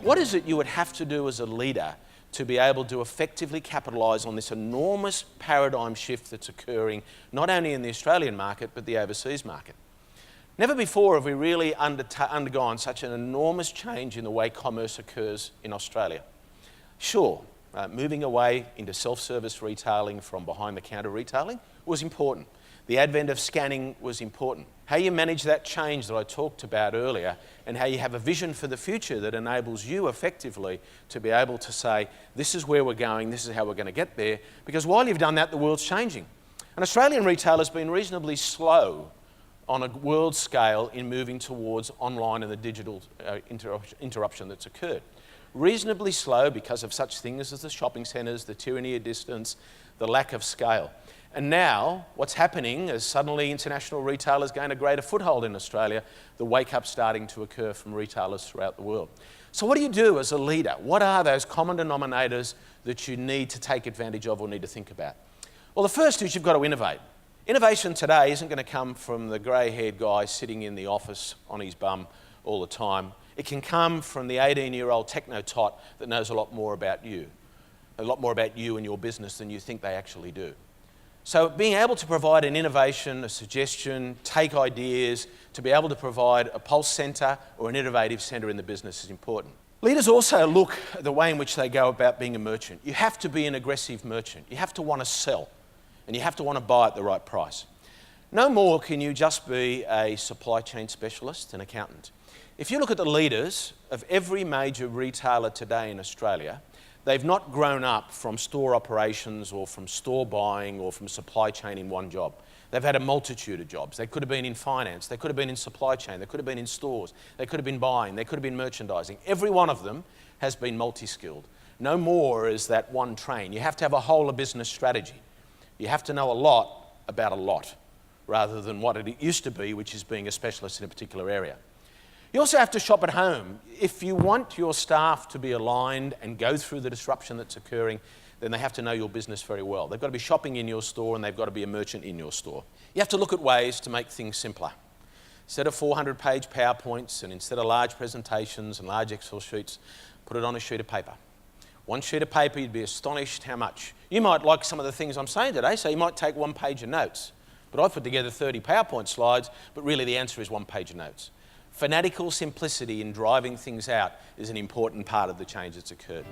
What is it you would have to do as a leader to be able to effectively capitalise on this enormous paradigm shift that's occurring not only in the Australian market but the overseas market? Never before have we really undergone such an enormous change in the way commerce occurs in Australia. Sure, moving away into self-service retailing from behind-the-counter retailing was important. The advent of scanning was important. How you manage that change that I talked about earlier and how you have a vision for the future that enables you effectively to be able to say, this is where we're going, this is how we're going to get there, because while you've done that, the world's changing. And Australian retail has been reasonably slow on a world scale in moving towards online and the digital interruption that's occurred. Reasonably slow because of such things as the shopping centres, the tyranny of distance, the lack of scale. And now, what's happening is suddenly international retailers gain a greater foothold in Australia, the wake-up starting to occur from retailers throughout the world. So what do you do as a leader? What are those common denominators that you need to take advantage of or need to think about? Well, the first is you've got to innovate. Innovation today isn't going to come from the grey-haired guy sitting in the office on his bum all the time. It can come from the 18-year-old techno-tot that knows a lot more about you and your business than you think they actually do. So being able to provide an innovation, a suggestion, take ideas, to be able to provide a pulse centre or an innovative centre in the business is important. Leaders also look at the way in which they go about being a merchant. You have to be an aggressive merchant. You have to want to sell. And you have to want to buy at the right price. No more can you just be a supply chain specialist, an accountant. If you look at the leaders of every major retailer today in Australia, they've not grown up from store operations or from store buying or from supply chain in one job. They've had a multitude of jobs. They could have been in finance, they could have been in supply chain, they could have been in stores, they could have been buying, they could have been merchandising. Every one of them has been multi-skilled. No more is that one train. You have to have a whole of business strategy. You have to know a lot about a lot, rather than what it used to be, which is being a specialist in a particular area. You also have to shop at home. If you want your staff to be aligned and go through the disruption that's occurring, then they have to know your business very well. They've got to be shopping in your store and they've got to be a merchant in your store. You have to look at ways to make things simpler. Instead of 400-page PowerPoints and instead of large presentations and large Excel sheets, put it on a sheet of paper. One sheet of paper, you'd be astonished how much. You might like some of the things I'm saying today, so you might take one page of notes. But I've put together 30 PowerPoint slides, but really the answer is one page of notes. Fanatical simplicity in driving things out is an important part of the change that's occurred.